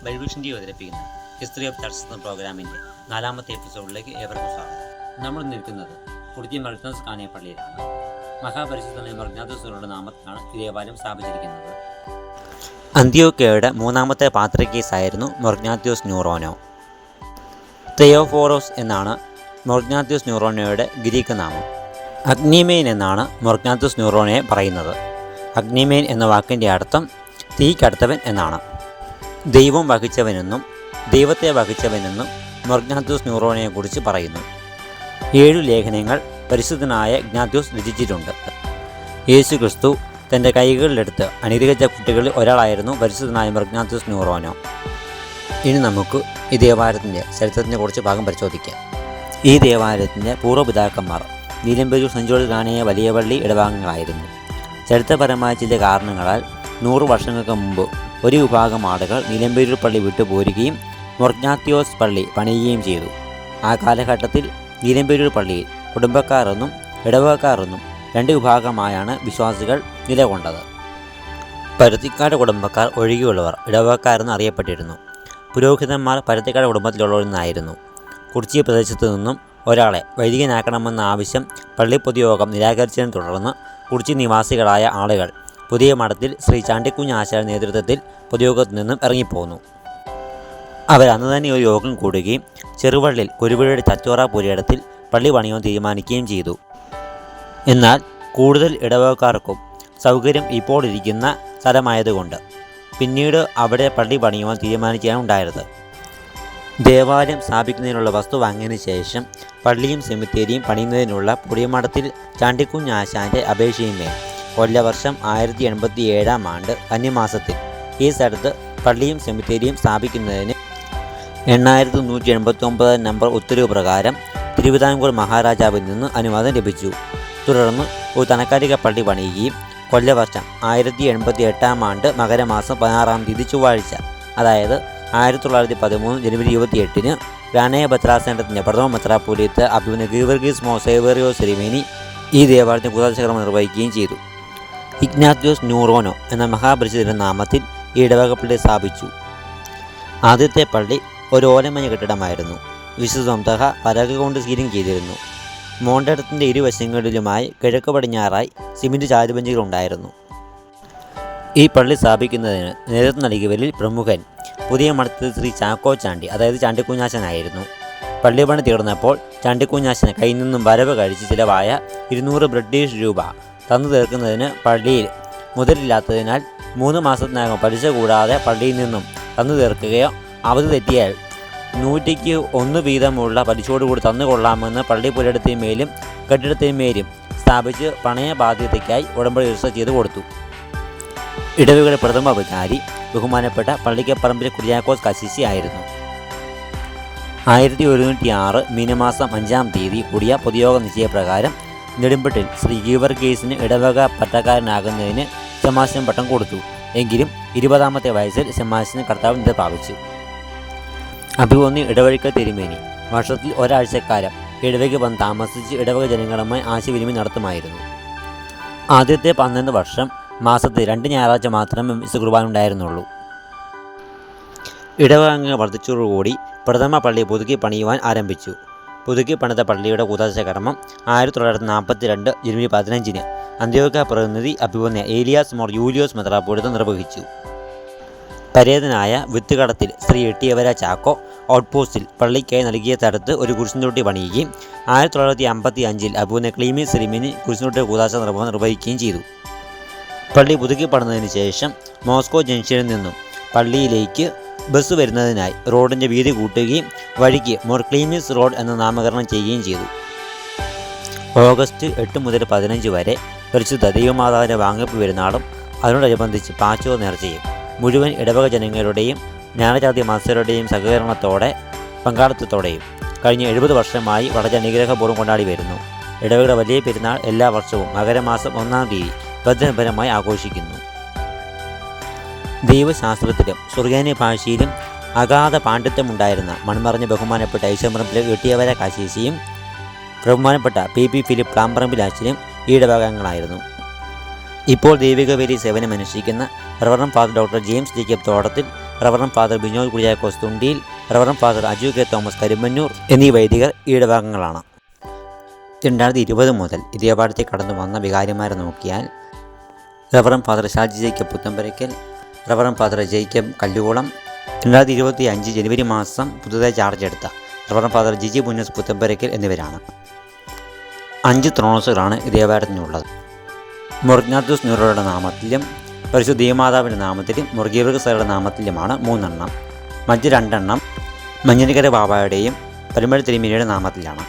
Bible T അവതരിപ്പിക്കുന്ന history of churches എന്ന പ്രോഗ്രാമിൻ്റെ 4ാമത്തെ എപ്പിസോഡിലേക്ക് ഏവർക്കും സ്വാഗതം. നമ്മൾ നിൽക്കുന്നത് കുടുത്തി മൾട്ടൻസ് കാണിയ പള്ളിയിലാണ്. മഹാപരിശുദ്ധനായ മർഗ്നാഥോസുകളുടെ നാമത്തിലാണ് ഈ ദേവാലയം സ്ഥാപിച്ചിരിക്കുന്നത്. അന്ത്യോക്യയുടെ 3ാമത്തെ പാത്രികീസായിരുന്നു മൊർഗ്നാത്യോസ് ന്യൂറോനോ. തെയോഫോറോസ് എന്നാണ് മൊർഗ്നാത്യോസ് ന്യൂറോനോയുടെ ഗ്രീക്ക് നാമം. അഗ്നിമേൻ എന്നാണ് മൊർഗ്നാത്യോസ് ന്യൂറോനോയെ പറയുന്നത്. അഗ്നിമേൻ എന്ന വാക്കിൻ്റെ അർത്ഥം തീക്കടുത്തവൻ എന്നാണ്. ദൈവം വഹിച്ചവനെന്നും ദൈവത്തെ വഹിച്ചവനെന്നും മൊർഗ്നാത്യോസ് ന്യൂറോനോയെക്കുറിച്ച് പറയുന്നു. 7 ലേഖനങ്ങൾ പരിശുദ്ധനായ ഇഗ്നാത്യോസ് രചിച്ചിട്ടുണ്ട്. യേശു ക്രിസ്തു തൻ്റെ കൈകളിലെടുത്ത് അനുഗ്രഹിച്ച കുട്ടികളിൽ ഒരാളായിരുന്നു പരിശുദ്ധനായ മൊർഗ്നാത്യോസ് ന്യൂറോനോ. ഇനി നമുക്ക് ഈ ദേവാലയത്തിൻ്റെ ചരിത്രത്തിനെക്കുറിച്ച് ഭാഗം പരിശോധിക്കാം. ഈ ദേവാലയത്തിൻ്റെ പൂർവ്വപിതാക്കന്മാർ നീലമ്പേരൂർ സെന്റ് ജോർജ് കാണിയ വലിയ പള്ളി ഇടഭാഗങ്ങളായിരുന്നു. ചരിത്രപരമായ ചില കാരണങ്ങളാൽ 100 വർഷങ്ങൾക്ക് മുമ്പ് ഒരു വിഭാഗം ആളുകൾ നീലമ്പേരൂർ പള്ളി വിട്ടുപോരുകയും മൊർഗ്നാത്യോസ് പള്ളി പണിയുകയും ചെയ്തു. ആ കാലഘട്ടത്തിൽ നീലമ്പേരൂർ പള്ളിയിൽ കുടുംബക്കാർ എന്നും ഇടവകക്കാർ എന്നും 2 വിഭാഗമായാണ് വിശ്വാസികൾ നിലകൊണ്ടത്. പരുത്തിക്കാട് കുടുംബക്കാർ ഒഴികെയുള്ളവർ ഇടവകക്കാരെന്ന് അറിയപ്പെട്ടിരുന്നു. പുരോഹിതന്മാർ പരുത്തിക്കാട് കുടുംബത്തിലുള്ളവരിൽ നിന്നായിരുന്നു. കുറിച്ചി പ്രദേശത്തു നിന്നും ഒരാളെ വൈദികനാക്കണമെന്ന ആവശ്യം പള്ളി പൊതുയോഗം നിരാകരിച്ചതിനെ തുടർന്ന് കുറിച്ചി നിവാസികളായ ആളുകൾ പുതിയ മഠത്തിൽ ശ്രീ ചാണ്ടിക്കുഞ്ഞ് ആശാന്റെ നേതൃത്വത്തിൽ പൊതുയോഗത്തിൽ നിന്നും ഇറങ്ങിപ്പോന്നു. അവർ അന്ന് തന്നെ ഒരു യോഗം കൂടുകയും ചെറുവള്ളിൽ കുരുവിഴയുടെ ചച്ചോറ പുരയിടത്തിൽ പള്ളി പണിയാൻ തീരുമാനിക്കുകയും ചെയ്തു. എന്നാൽ കൂടുതൽ ഇടവകക്കാർക്കും സൗകര്യം ഇപ്പോൾ ഇരിക്കുന്ന സ്ഥലമായതുകൊണ്ട് പിന്നീട് അവിടെ പള്ളി പണിയുവാൻ തീരുമാനിക്കുകയാണ് ഉണ്ടായത്. ദേവാലയം സ്ഥാപിക്കുന്നതിനുള്ള വസ്തു വാങ്ങിയതിനു ശേഷം പള്ളിയും സെമിത്തേരിയും പണിയുന്നതിനുള്ള പുതിയമഠത്തിൽ ചാണ്ടിക്കുഞ്ഞ് ആശാന്റെ അപേക്ഷയുമേൽ കൊല്ലവർഷം 1087 കന്നിമാസത്തിൽ ഈ സ്ഥലത്ത് പള്ളിയും സെമിത്തേരിയും സ്ഥാപിക്കുന്നതിന് 8179 നമ്പർ ഉത്തരവ് പ്രകാരം തിരുവിതാംകൂർ മഹാരാജാവിൽ നിന്ന് അനുവാദം ലഭിച്ചു. തുടർന്ന് ഒരു തനക്കാലിക പള്ളി പണിയുകയും കൊല്ലവർഷം 1088 മകരമാസം 16-ാം തീയതി ചൊവ്വാഴ്ച, അതായത് 1913 ജനുവരി 28-ന് രാനയ ഭദ്രാസനത്തിൻ്റെ പ്രഥമ മെത്രാപ്പൊലീത്ത അഭിമന്യ ഗീവർഗീസ് മോസേവേറിയോ സെരിമേനി ഈ ദേവാലയത്തിന് കുദാശകർമ്മം നിർവഹിക്കുകയും ചെയ്തു. ഇഗ്നാത്യോസ് ന്യൂറോനോ എന്ന മഹാപരിശുദ്ധന്റെ നാമത്തിൽ ഈ ഇടവകപ്പള്ളി സ്ഥാപിച്ചു. ആദ്യത്തെ പള്ളി ഒരു ഓലമഞ്ഞ കെട്ടിടമായിരുന്നു. വിശുദ്ധ പലക കൊണ്ട് സീലിംഗ് ചെയ്തിരുന്നു. മോണ്ടടത്തിൻ്റെ ഇരുവശങ്ങളിലുമായി കിഴക്ക് പടിഞ്ഞാറായി സിമന്റ് ചാരുബെഞ്ചുകൾ ഉണ്ടായിരുന്നു. ഈ പള്ളി സ്ഥാപിക്കുന്നതിന് നേതൃത്വം നൽകിയവരിൽ പ്രമുഖൻ പുതിയ മഠത്തിൽ ശ്രീ ചാക്കോ ചാണ്ടി, അതായത് ചാണ്ടിക്കുഞ്ഞാശനായിരുന്നു. പള്ളി പണി തീർന്നപ്പോൾ ചാണ്ടിക്കുഞ്ഞാശന് കയ്യിൽ നിന്നും വരവ് കഴിച്ച് ചിലവായ 200 ബ്രിട്ടീഷ് രൂപ തന്നു തീർക്കുന്നതിന് പള്ളിയിൽ മുതലില്ലാത്തതിനാൽ 3 മാസത്തിനകം പലിശ കൂടാതെ പള്ളിയിൽ നിന്നും തന്നു തീർക്കുകയോ അവധി തെറ്റിയാൽ 100 വീതമുള്ള പലിശയോടുകൂടി തന്നുകൊള്ളാമെന്ന് പള്ളി പുരയിടത്തിന്മേലും കെട്ടിടത്തിന്മേലും സ്ഥാപിച്ച് പണയ ബാധ്യതയ്ക്കായി ഉടമ്പടി രജിസ്റ്റർ ചെയ്തു കൊടുത്തു. ഇടവകയുടെ പ്രഥമ വികാരി ബഹുമാനപ്പെട്ട പള്ളിക്കപ്പറമ്പിലെ കുര്യാക്കോസ് കശീശി ആയിരുന്നു. 1106 മീനമാസം 5-ാം തീയതി കൂടിയ പൊതുയോഗ നിശ്ചയപ്രകാരം നെടുമ്പട്ടിൽ ശ്രീ ഗീവർഗീസിന് ഇടവക പട്ടക്കാരനാകുന്നതിന് ശമാശനം പട്ടം കൊടുത്തു. എങ്കിലും 20-ാമത്തെ വയസ്സിൽ ശമാശനം കർത്താവ് നില പ്രാപിച്ചു. അഭിവന്യ ഇടവഴിക്കൽ തിരുമേനി വർഷത്തിൽ ഒരാഴ്ചക്കാലം ഇടവകയ്ക്ക് വന്ന് താമസിച്ച് ഇടവക ജനങ്ങളുമായി ആശയവിനിമയം നടത്തുമായിരുന്നു. ആദ്യത്തെ 12 വർഷം മാസത്തിൽ 2 ഞായറാഴ്ച മാത്രമേ വിശുദ്ധ കുർബാന ഉണ്ടായിരുന്നുള്ളൂ. ഇടവകങ്ങൾ വർദ്ധിച്ചതോടുകൂടി പ്രഥമ പള്ളി പുതുക്കി പണിയുവാൻ ആരംഭിച്ചു. പുതുക്കി പണിത പള്ളിയുടെ കൂതാശ കർമ്മം 1942 ജനുവരി 15-ന് അന്ത്യോക്യ പ്രതിനിധി അഭിവന്യ ഏലിയാസ് മോർ യൂലിയോസ് മെത്രാപ്പൊലീത്ത നിർവഹിച്ചു. പരേതനായ വിത്തുകടത്തിൽ ശ്രീ എട്ടിയവര ചാക്കോ ഔട്ട്പോസ്റ്റിൽ പള്ളിക്കായി നൽകിയ സ്ഥലത്ത് ഒരു കുരിശുതൊട്ടി പണിയുകയും 1955-ൽ അഭിവന്യ ക്ലീമീസ് സെരിമേനി കുരിശുതൊട്ടി കൂതാശ നിർവഹണം നിർവഹിക്കുകയും ചെയ്തു. പള്ളി പുതുക്കി പണിതതിനു ശേഷം മോസ്കോ ജംഗ്ഷനിൽ നിന്നും പള്ളിയിലേക്ക് ബസ് വരുന്നതിനായി റോഡിൻ്റെ വീതി കൂട്ടുകയും വഴിക്ക് മോർ ക്ലീമീസ് റോഡ് എന്ന നാമകരണം ചെയ്യുകയും ചെയ്തു. ഓഗസ്റ്റ് 8 മുതൽ 15 വരെ പരിശുദ്ധ ദൈവമാതാവിൻ്റെ വാങ്ങപ്പ് പെരുന്നാളും അതിനോടനുബന്ധിച്ച് പാച്ചോ നേർച്ചയും മുഴുവൻ ഇടവക ജനങ്ങളുടെയും ജ്ഞാനജാതി മത്സരരുടെയും സഹകരണത്തോടെ പങ്കാളിത്തത്തോടെയും കഴിഞ്ഞ 70 വർഷമായി വളരെ അനുഗ്രഹപൂർവ്വം കൊണ്ടാടി വരുന്നു. ഇടവകയുടെ വലിയ പെരുന്നാൾ എല്ലാ വർഷവും മകരമാസം 1-ാം തീയതി ഭദ്രപരമായി ആഘോഷിക്കുന്നു. ദൈവശാസ്ത്രത്തിലും സുറിയാനി ഭാഷയിലും അഗാധ പാണ്ഡിത്യമുണ്ടായിരുന്ന മൺമറഞ്ഞ ബഹുമാനപ്പെട്ട ഐശംപറമ്പിലെ എട്ടിയവര കാശീശിയും ബഹുമാനപ്പെട്ട പി ഫിലിപ്പ് പ്ലാംപറമ്പിലാച്ചനും ഈ ഇടവകങ്ങളായിരുന്നു. ഇപ്പോൾ ദൈവിക വേലി സേവനമനുഷ്ഠിക്കുന്ന reverend father doctor James Jacob Thottathil reverend father Binoy Kuriakose Thundiyil, reverend father Aju K Thomas Karimannoor എന്നീ വൈദികർ ഈടവകങ്ങളാണ്. 2020 മുതൽ ഇതേ പാടത്തിൽ കടന്നു വന്ന വികാരിമാരെ നോക്കിയാൽ reverend father Shaji Jacob Puthamparackal, reverend father Jacob Kallukulam, 2025 ജനുവരി മാസം പുതുതായി ചാർജ് എടുത്ത റവറൻ ഫാദർ ജിജി മുന്നസ് പുത്തമ്പരയ്ക്കൽ എന്നിവരാണ്. 5 ത്രോണസുകളാണ് ദേവാലയത്തിനുള്ളത്. മൊർഗ്നാത്തൂസ് ന്യൂറോയുടെ നാമത്തിലും പരിശുദ്ധ ദൈവമാതാവിൻ്റെ നാമത്തിലും മുർഗീവർഗസയുടെ നാമത്തിലുമാണ് 3 എണ്ണം. മറ്റ് 2 എണ്ണം മഞ്ഞരിക്കര ബാബായുടെയും പരുമഴ തിരുമേനിയുടെ നാമത്തിലാണ്.